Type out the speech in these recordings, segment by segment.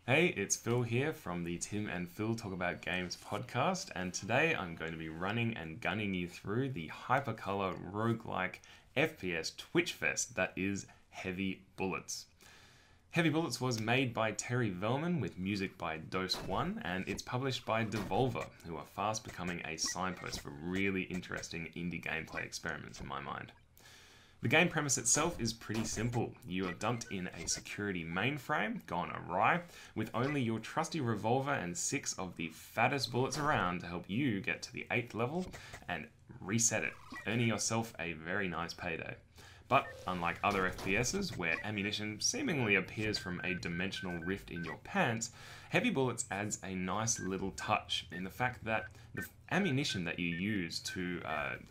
Hey, it's Phil here from the Tim and Phil Talk About Games podcast, and today I'm going to be running and gunning you through the hypercolor roguelike FPS Twitch fest that is Heavy Bullets. Heavy Bullets was made by Terry Velman with music by Dose One, and it's published by Devolver, who are fast becoming a signpost for really interesting indie gameplay experiments in my mind. The game premise itself is pretty simple. You are dumped in a security mainframe, gone awry, with only your trusty revolver and 6 of the fattest bullets around to help you get to the 8th level and reset it, earning yourself a very nice payday. But unlike other FPSs, where ammunition seemingly appears from a dimensional rift in your pants, Heavy Bullets adds a nice little touch in the fact that the ammunition that you use to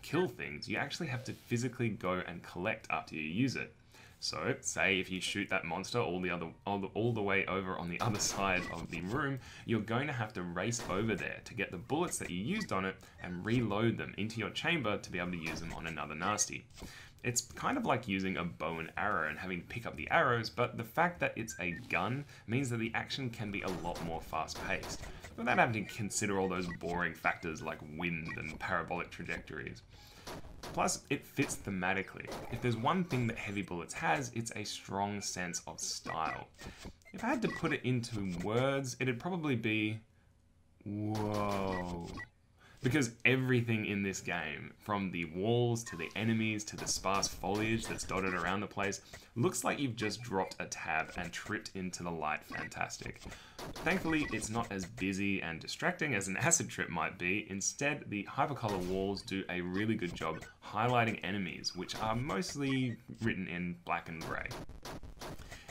kill things, you actually have to physically go and collect after you use it. So, say if you shoot that monster all the way over on the other side of the room, you're going to have to race over there to get the bullets that you used on it and reload them into your chamber to be able to use them on another nasty. It's kind of like using a bow and arrow and having to pick up the arrows, but the fact that it's a gun means that the action can be a lot more fast-paced, without having to consider all those boring factors like wind and parabolic trajectories. Plus, it fits thematically. If there's one thing that Heavy Bullets has, it's a strong sense of style. If I had to put it into words, it'd probably be, whoa. Because everything in this game, from the walls to the enemies to the sparse foliage that's dotted around the place, looks like you've just dropped a tab and tripped into the light fantastic. Thankfully, it's not as busy and distracting as an acid trip might be. Instead, the hypercolor walls do a really good job highlighting enemies, which are mostly written in black and grey.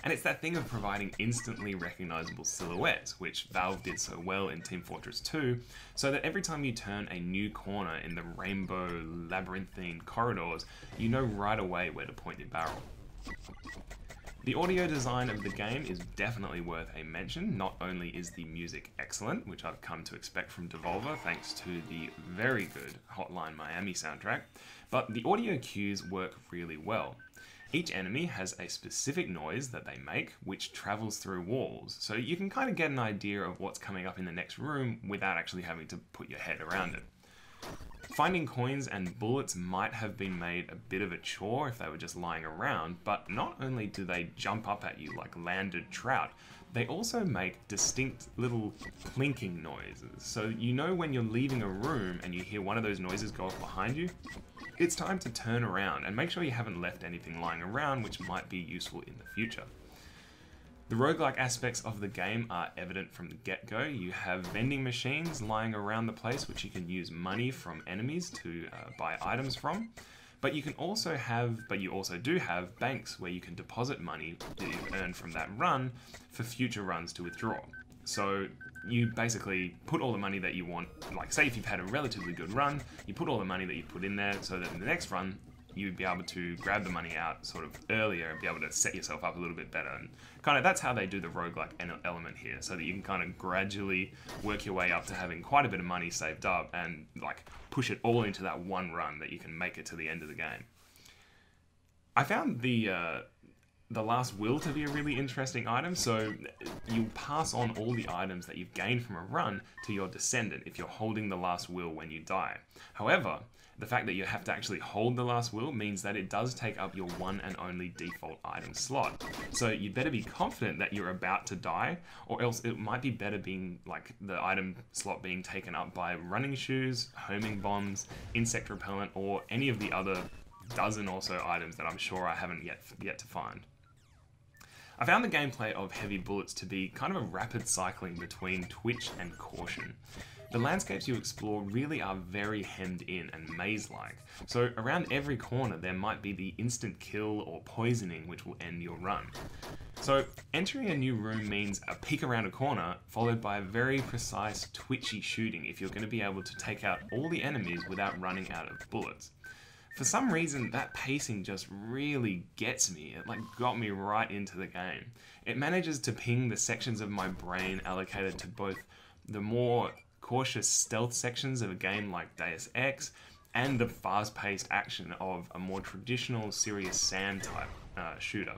And it's that thing of providing instantly recognizable silhouettes, which Valve did so well in Team Fortress 2, so that every time you turn a new corner in the rainbow labyrinthine corridors, you know right away where to point your barrel. The audio design of the game is definitely worth a mention. Not only is the music excellent, which I've come to expect from Devolver thanks to the very good Hotline Miami soundtrack, but the audio cues work really well. Each enemy has a specific noise that they make, which travels through walls, so you can kind of get an idea of what's coming up in the next room without actually having to put your head around it. Finding coins and bullets might have been made a bit of a chore if they were just lying around, but not only do they jump up at you like landed trout, they also make distinct little clinking noises. So you know when you're leaving a room and you hear one of those noises go off behind you, it's time to turn around and make sure you haven't left anything lying around which might be useful in the future. The roguelike aspects of the game are evident from the get-go. You have vending machines lying around the place which you can use money from enemies to buy items from. But you also do have banks where you can deposit money that you've earned from that run for future runs to withdraw. So you basically put all the money that you want, like say if you've had a relatively good run, you put all the money that you put in there so that in the next run, you'd be able to grab the money out sort of earlier and be able to set yourself up a little bit better. And kind of that's how they do the roguelike element here, so that you can kind of gradually work your way up to having quite a bit of money saved up and like push it all into that one run that you can make it to the end of the game. I found the last will to be a really interesting item, so you pass on all the items that you've gained from a run to your descendant if you're holding the last will when you die. However, the fact that you have to actually hold the last will means that it does take up your one and only default item slot. So you'd better be confident that you're about to die, or else it might be better being like the item slot being taken up by running shoes, homing bombs, insect repellent, or any of the other dozen or so items that I'm sure I haven't yet to find. I found the gameplay of Heavy Bullets to be kind of a rapid cycling between Twitch and Caution. The landscapes you explore really are very hemmed in and maze-like, so around every corner there might be the instant kill or poisoning which will end your run. So entering a new room means a peek around a corner followed by a very precise twitchy shooting if you're going to be able to take out all the enemies without running out of bullets. For some reason, that pacing just really gets me. It got me right into the game. It manages to ping the sections of my brain allocated to both the more cautious stealth sections of a game like Deus Ex and the fast-paced action of a more traditional Serious Sam type shooter.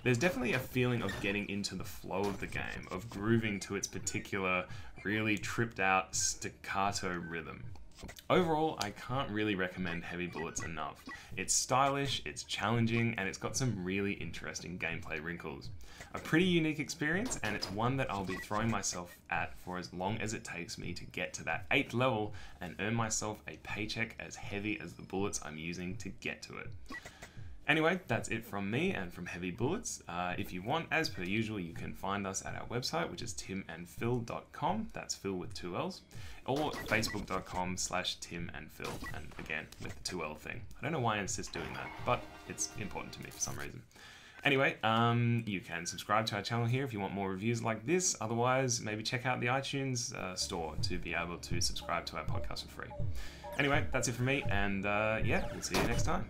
There's definitely a feeling of getting into the flow of the game, of grooving to its particular, really tripped out staccato rhythm. Overall, I can't really recommend Heavy Bullets enough. It's stylish, it's challenging, and it's got some really interesting gameplay wrinkles. A pretty unique experience, and it's one that I'll be throwing myself at for as long as it takes me to get to that 8th level and earn myself a paycheck as heavy as the bullets I'm using to get to it. Anyway, that's it from me and from Heavy Bullets. If you want, as per usual, you can find us at our website, which is timandphil.com. That's Phil with 2 L's. Or facebook.com/timandphil. And again, with the 2 L thing. I don't know why I insist doing that, but it's important to me for some reason. Anyway, you can subscribe to our channel here if you want more reviews like this. Otherwise, maybe check out the iTunes store to be able to subscribe to our podcast for free. Anyway, that's it from me, and yeah, we'll see you next time.